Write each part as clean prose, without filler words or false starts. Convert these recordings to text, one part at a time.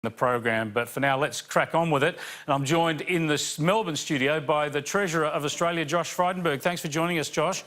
the program, but for now let's crack on with it. And I'm joined in the Melbourne studio by the Treasurer of Australia, Josh Frydenberg. Thanks for joining us, Josh.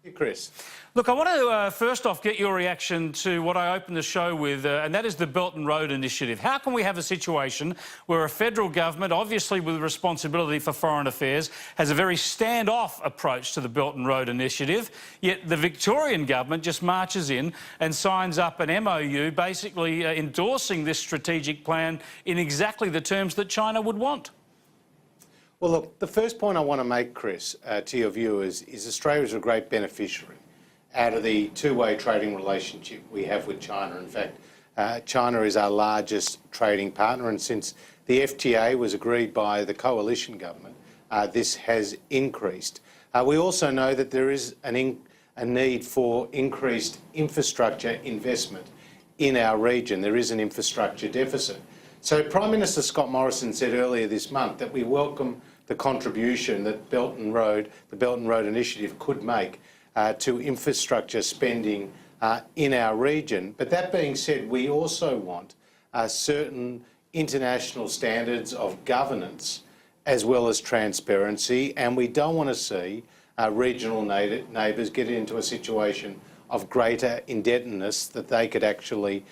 Hey, Chris. Look, I want to first off get your reaction to what I opened the show with, and that is the Belton Road initiative. How can we have a situation where a federal government, obviously with responsibility for foreign affairs, has a very standoff approach to the Belton Road initiative, yet the Victorian government just marches in and signs up an MOU basically endorsing this strategic plan in exactly the terms that China would want? Well, look, the first point I want to make, Chris, to your viewers is Australia is a great beneficiary out of the two-way trading relationship we have with China. In fact, China is our largest trading partner, and since the FTA was agreed by the coalition government, this has increased. We also know that there is a need for increased infrastructure investment in our region. There is an infrastructure deficit. So Prime Minister Scott Morison said earlier this month that we welcome the contribution that the Belton Road initiative could make to infrastructure spending in our region. But that being said, we also want certain international standards of governance as well as transparency, and we don't want to see regional neighbours get into a situation of greater indebtedness that they could actually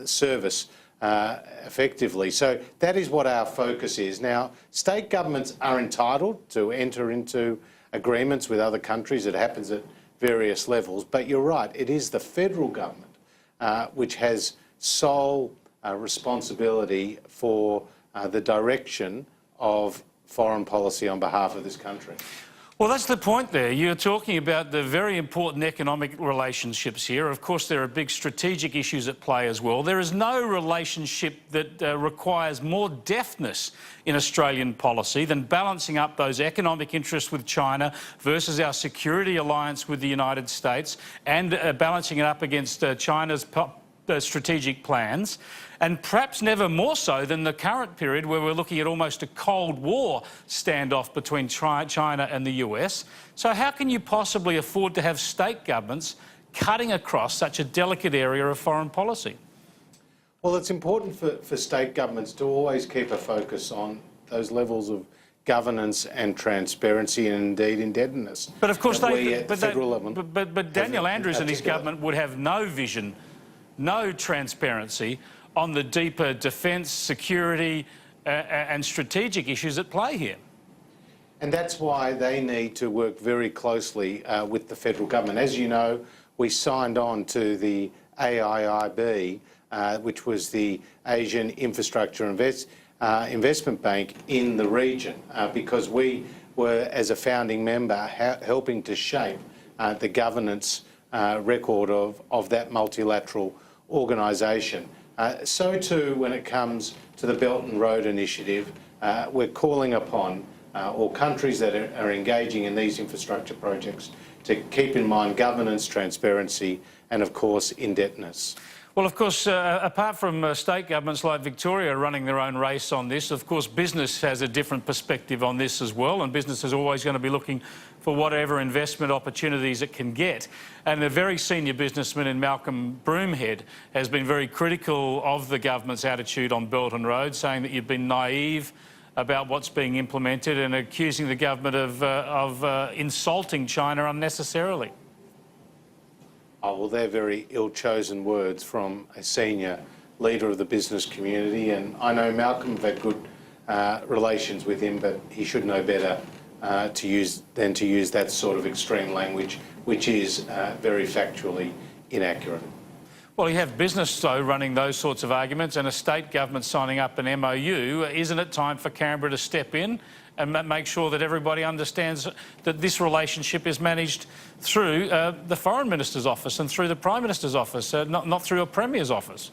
service effectively. So that is what our focus is. Now, state governments are entitled to enter into agreements with other countries. It happens at various levels. But you're right, it is the federal government which has sole responsibility for the direction of foreign policy on behalf of this country. Well, that's the point there. You're talking about the very important economic relationships here. Of course, there are big strategic issues at play as well. There is no relationship that requires more deftness in Australian policy than balancing up those economic interests with China versus our security alliance with the United States and balancing it up against China's strategic plans, and perhaps never more so than the current period where we're looking at almost a Cold War standoff between China and the US. So how can you possibly afford to have state governments cutting across such a delicate area of foreign policy? Well, it's important for state governments to always keep a focus on those levels of governance and transparency and indeed indebtedness. But of course, but Daniel Andrews and his government would have no vision, no transparency on the deeper defence, security and strategic issues at play here. And that's why they need to work very closely with the federal government. As you know, we signed on to the AIIB, which was the Asian Infrastructure Investment Bank in the region, because we were, as a founding member, helping to shape the governance record of that multilateral organisation. So too, when it comes to the Belton Road initiative, we're calling upon all countries that are engaging in these infrastructure projects to keep in mind governance, transparency and, of course, indebtedness. Well, of course, apart from state governments like Victoria running their own race on this, of course, business has a different perspective on this as well, and business is always going to be looking for whatever investment opportunities it can get. And a very senior businessman in Malcolm Broomhead has been very critical of the government's attitude on Belton Road, saying that you've been naive about what's being implemented and accusing the government of insulting China unnecessarily. Oh, well, they're very ill-chosen words from a senior leader of the business community, and I know Malcolm have had good relations with him, but he should know better to use that sort of extreme language, which is very factually inaccurate. Well, you have business, though, running those sorts of arguments and a state government signing up an MOU. Isn't it time for Canberra to step in and make sure that everybody understands that this relationship is managed through the Foreign Minister's office and through the Prime Minister's office, not through a Premier's office?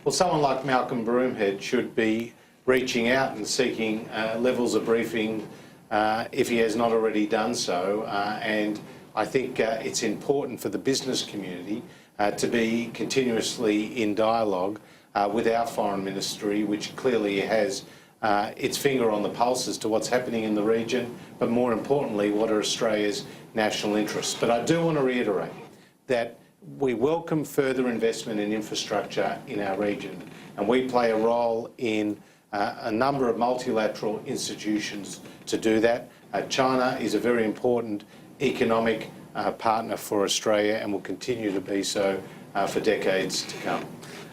Well, someone like Malcolm Broomhead should be reaching out and seeking levels of briefing if he has not already done so. And I think it's important for the business community to be continuously in dialogue with our Foreign Ministry, which clearly has its finger on the pulse as to what's happening in the region, but more importantly, what are Australia's national interests. But I do want to reiterate that we welcome further investment in infrastructure in our region, and we play a role in a number of multilateral institutions to do that. China is a very important economic partner for Australia and will continue to be so for decades to come.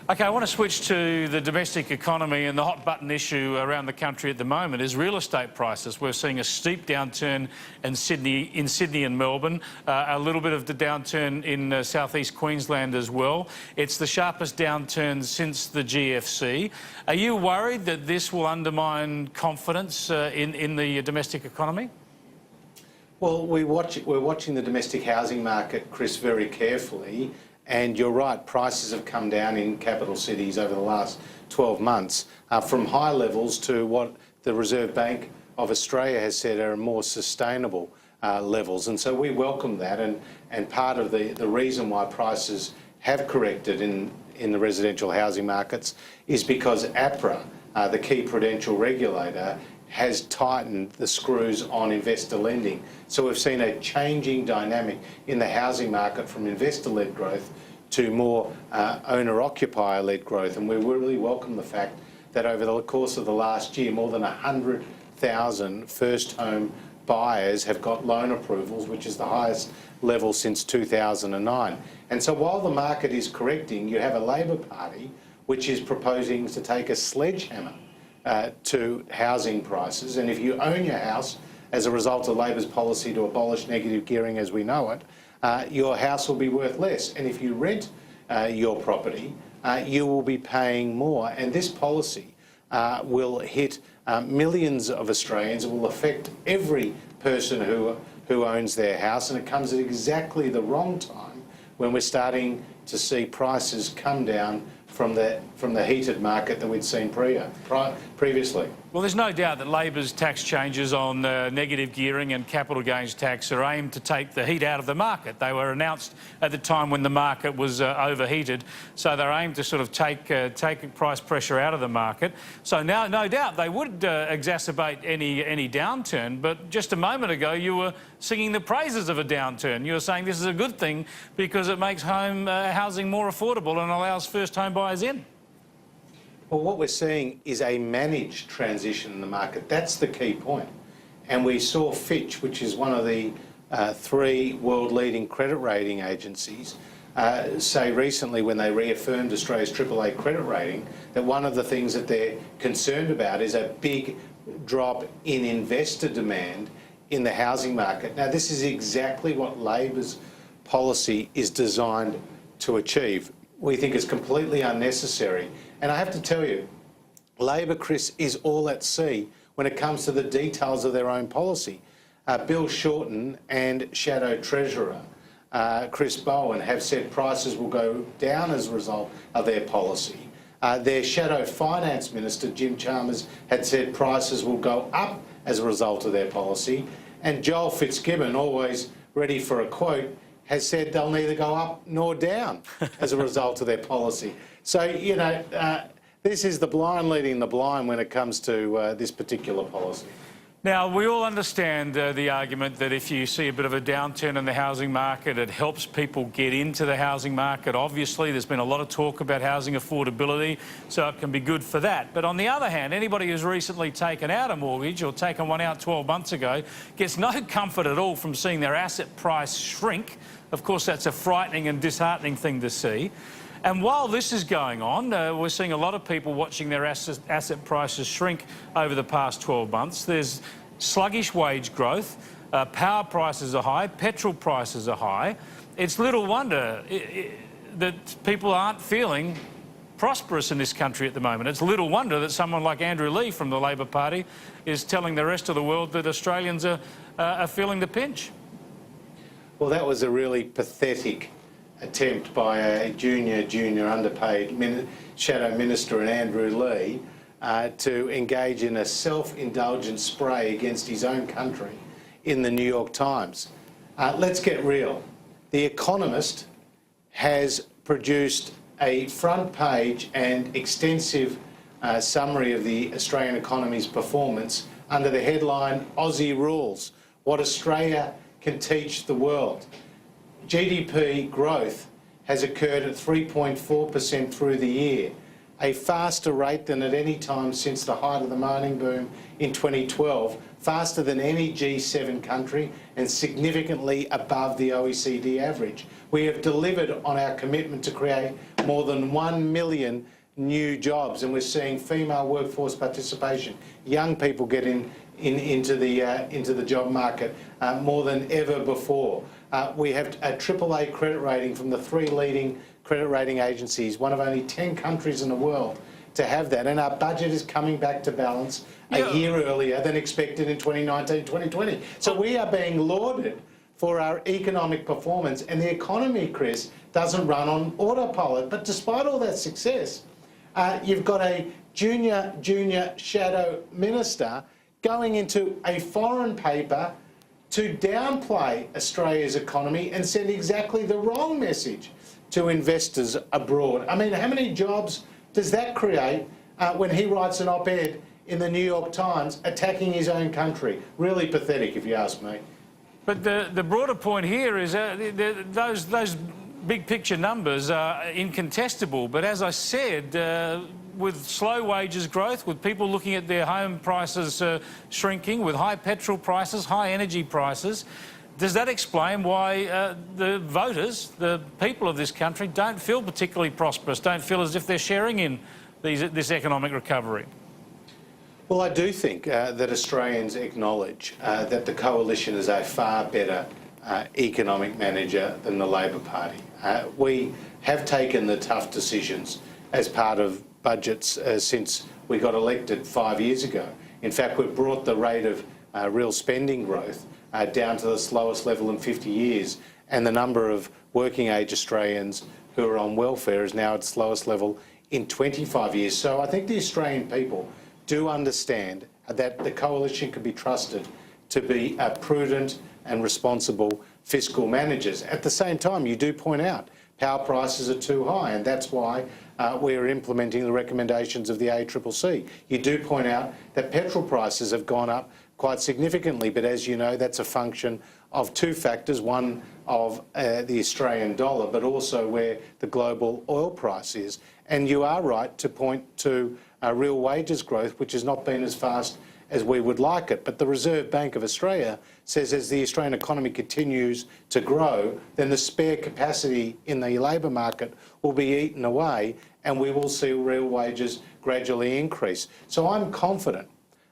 OK, I want to switch to the domestic economy, and the hot button issue around the country at the moment is real estate prices. We're seeing a steep downturn in Sydney and Melbourne, a little bit of the downturn in southeast Queensland as well. It's the sharpest downturn since the GFC. Are you worried that this will undermine confidence in the domestic economy? Well, we're watching the domestic housing market, Chris, very carefully. And you're right, prices have come down in capital cities over the last 12 months from high levels to what the Reserve Bank of Australia has said are more sustainable levels. And so we welcome that. And part of the reason why prices have corrected in the residential housing markets is because APRA, the key prudential regulator, has tightened the screws on investor lending. So we've seen a changing dynamic in the housing market from investor-led growth to more owner-occupier-led growth. And we really welcome the fact that over the course of the last year, more than 100,000 first home buyers have got loan approvals, which is the highest level since 2009. And so while the market is correcting, you have a Labor Party which is proposing to take a sledgehammer to housing prices. And if you own your house as a result of Labor's policy to abolish negative gearing as we know it, your house will be worth less. And if you rent your property, you will be paying more. And this policy will hit millions of Australians. It will affect every person who owns their house, and it comes at exactly the wrong time when we're starting to see prices come down from the heated market that we'd seen previously. Well, there's no doubt that Labor's tax changes on negative gearing and capital gains tax are aimed to take the heat out of the market. They were announced at the time when the market was overheated, so they're aimed to sort of take price pressure out of the market. So now, no doubt, they would exacerbate any downturn. But just a moment ago, you were singing the praises of a downturn. You were saying this is a good thing because it makes home housing more affordable and allows first home buyers in. Well, what we're seeing is a managed transition in the market. That's the key point. And we saw Fitch, which is one of the three world-leading credit rating agencies, say recently when they reaffirmed Australia's AAA credit rating, that one of the things that they're concerned about is a big drop in investor demand in the housing market. Now, this is exactly what Labor's policy is designed to achieve. We think it's completely unnecessary. And I have to tell you, Labor, Chris, is all at sea when it comes to the details of their own policy. Bill Shorten and Shadow Treasurer Chris Bowen have said prices will go down as a result of their policy. Their Shadow Finance Minister, Jim Chalmers, had said prices will go up as a result of their policy. And Joel Fitzgibbon, always ready for a quote, has said they'll neither go up nor down as a result of their policy. So, you know, this is the blind leading the blind when it comes to this particular policy. Now, we all understand the argument that if you see a bit of a downturn in the housing market, it helps people get into the housing market. Obviously, there's been a lot of talk about housing affordability, so it can be good for that. But on the other hand, anybody who's recently taken out a mortgage or taken one out 12 months ago gets no comfort at all from seeing their asset price shrink. Of course, that's a frightening and disheartening thing to see. And while this is going on, we're seeing a lot of people watching their asset prices shrink over the past 12 months. There's sluggish wage growth, power prices are high, petrol prices are high. It's little wonder that people aren't feeling prosperous in this country at the moment. It's little wonder that someone like Andrew Leigh from the Labor Party is telling the rest of the world that Australians are feeling the pinch. Well, that was a really pathetic attempt by a junior underpaid shadow minister in Andrew Leigh to engage in a self-indulgent spray against his own country in the New York Times. Let's get real. The Economist has produced a front page and extensive summary of the Australian economy's performance under the headline Aussie Rules, What Australia Can Teach the World. GDP growth has occurred at 3.4% through the year, a faster rate than at any time since the height of the mining boom in 2012, faster than any G7 country and significantly above the OECD average. We have delivered on our commitment to create more than 1 million new jobs, and we're seeing female workforce participation, young people get into the job market more than ever before. We have a AAA credit rating from the 3 leading credit rating agencies, one of only 10 countries in the world to have that, and our budget is coming back to balance a year earlier than expected in 2019-2020. So we are being lauded for our economic performance, and the economy, Chris, doesn't run on autopilot. But despite all that success, you've got a junior shadow minister going into a foreign paper to downplay Australia's economy and send exactly the wrong message to investors abroad. I mean, how many jobs does that create when he writes an op-ed in the New York Times attacking his own country? Really pathetic, if you ask me. But the broader point here is those big picture numbers are incontestable. But as I said, with slow wages growth, with people looking at their home prices shrinking, with high petrol prices, high energy prices, does that explain why the voters, the people of this country, don't feel particularly prosperous, don't feel as if they're sharing in this economic recovery? Well, I do think that Australians acknowledge that the Coalition is a far better economic manager than the Labor Party. We have taken the tough decisions as part of budgets since we got elected 5 years ago. In fact, we've brought the rate of real spending growth down to the slowest level in 50 years, and the number of working age Australians who are on welfare is now at its lowest level in 25 years. So I think the Australian people do understand that the Coalition can be trusted to be prudent and responsible fiscal managers. At the same time, you do point out power prices are too high, and that's why we're implementing the recommendations of the ACCC. You do point out that petrol prices have gone up quite significantly, but as you know, that's a function of 2 factors, one of the Australian dollar, but also where the global oil price is. And you are right to point to real wages growth, which has not been as fast as we would like it. But the Reserve Bank of Australia says as the Australian economy continues to grow, then the spare capacity in the labour market will be eaten away, and we will see real wages gradually increase. So I'm confident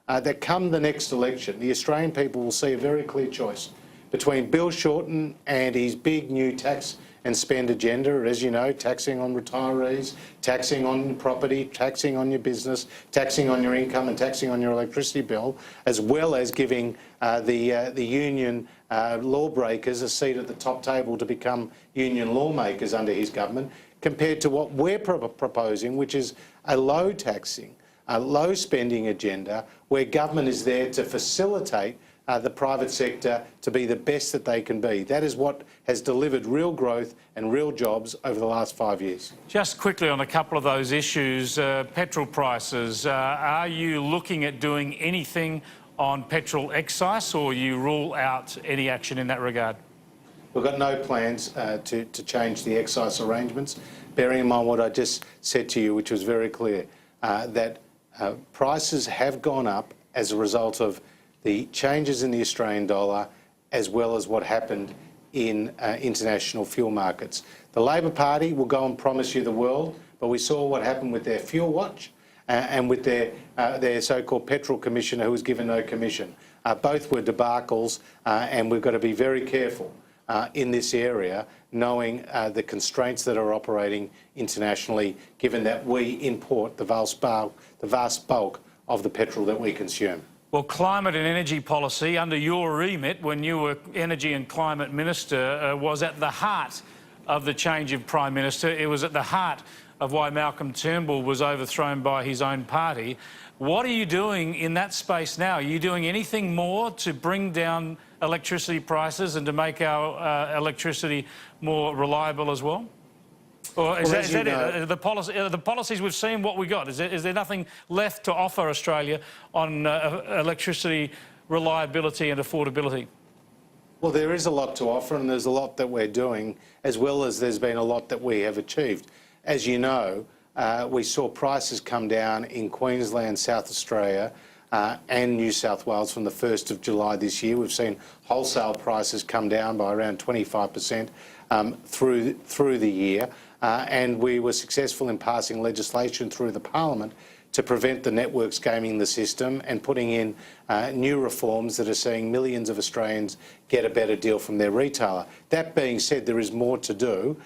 that come the next election, the Australian people will see a very clear choice between Bill Shorten and his big new tax and spend agenda, as you know, taxing on retirees, taxing on property, taxing on your business, taxing on your income and taxing on your electricity bill, as well as giving the union lawbreakers a seat at the top table to become union lawmakers under his government, compared to what we're proposing, which is a low taxing, a low spending agenda where government is there to facilitate the private sector to be the best that they can be. That is what has delivered real growth and real jobs over the last 5 years. Just quickly on a couple of those issues, petrol prices, are you looking at doing anything on petrol excise, or you rule out any action in that regard? We've got no plans to change the excise arrangements, bearing in mind what I just said to you, which was very clear, that prices have gone up as a result of the changes in the Australian dollar, as well as what happened in international fuel markets. The Labor Party will go and promise you the world, but we saw what happened with their fuel watch and with their so-called petrol commissioner who was given no commission. Both were debacles, and we've got to be very careful in this area, knowing the constraints that are operating internationally, given that we import the vast bulk of the petrol that we consume. Well, climate and energy policy under your remit when you were Energy and Climate Minister was at the heart of the change of Prime Minister. It was at the heart of why Malcolm Turnbull was overthrown by his own party. What are you doing in that space now? Are you doing anything more to bring down electricity prices and to make our electricity more reliable as well? Or is that it? The policies we've seen, what we got? Is there nothing left to offer Australia on electricity reliability and affordability? Well, there is a lot to offer, and there's a lot that we're doing, as well as there's been a lot that we have achieved. As you know, we saw prices come down in Queensland, South Australia and New South Wales from the 1st of July this year. We've seen wholesale prices come down by around 25% through the year, and we were successful in passing legislation through the Parliament to prevent the networks gaming the system and putting in new reforms that are seeing millions of Australians get a better deal from their retailer. That being said, there is more to do.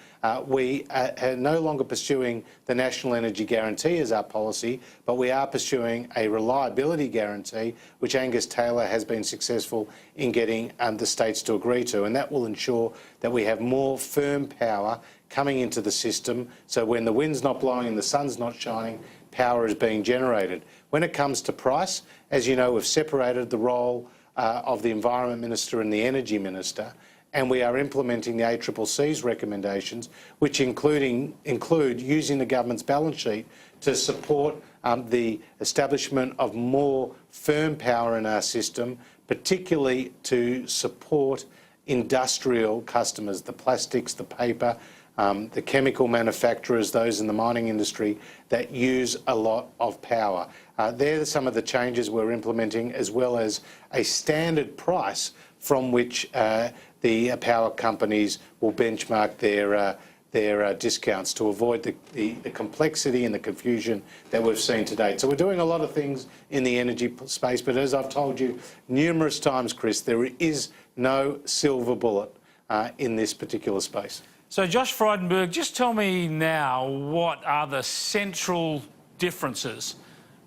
We are no longer pursuing the National Energy Guarantee as our policy, but we are pursuing a reliability guarantee, which Angus Taylor has been successful in getting the states to agree to, and that will ensure that we have more firm power coming into the system, so when the wind's not blowing and the sun's not shining, power is being generated. When it comes to price, as you know, we've separated the role of the Environment Minister and the Energy Minister, and we are implementing the ACCC's recommendations, which include using the government's balance sheet to support the establishment of more firm power in our system, particularly to support industrial customers, the plastics, the paper, the chemical manufacturers, those in the mining industry that use a lot of power. They're some of the changes we're implementing, as well as a standard price from which the power companies will benchmark their discounts to avoid the complexity and the confusion that we've seen to date. So we're doing a lot of things in the energy space, but as I've told you numerous times, Chris, there is no silver bullet in this particular space. So, Josh Frydenberg, just tell me now, what are the central differences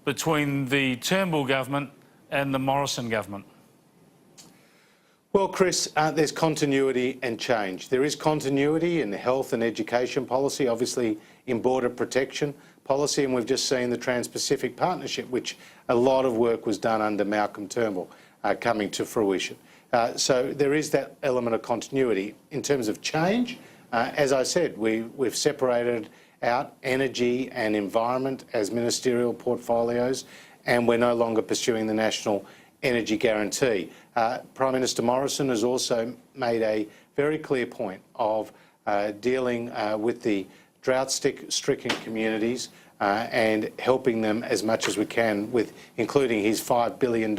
between the Turnbull government and the Morison government? Well, Chris, there's continuity and change. There is continuity in the health and education policy, obviously in border protection policy, and we've just seen the Trans-Pacific Partnership, which a lot of work was done under Malcolm Turnbull, coming to fruition. So there is that element of continuity. In terms of change, as I said, we've separated out energy and environment as ministerial portfolios, and we're no longer pursuing the National Energy Guarantee. Prime Minister Morison has also made a very clear point of dealing with the drought-stricken communities and helping them as much as we can, with including his $5 billion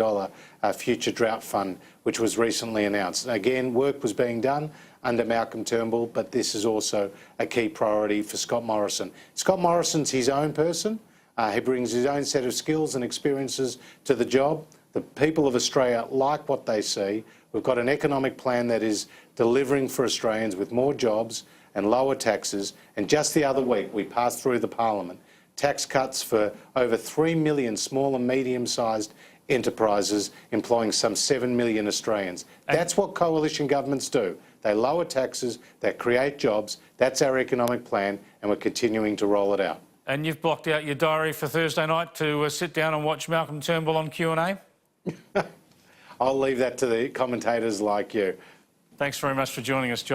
future drought fund, which was recently announced. Again, work was being done under Malcolm Turnbull, but this is also a key priority for Scott Morrison. Scott Morrison's his own person. He brings his own set of skills and experiences to the job. The people of Australia like what they see. We've got an economic plan that is delivering for Australians with more jobs and lower taxes. And just the other week, we passed through the Parliament tax cuts for over 3 million small and medium-sized enterprises, employing some 7 million Australians. That's what coalition governments do. They lower taxes, they create jobs. That's our economic plan, and we're continuing to roll it out. And you've blocked out your diary for Thursday night to sit down and watch Malcolm Turnbull on Q&A? I'll leave that to the commentators like you. Thanks very much for joining us, John.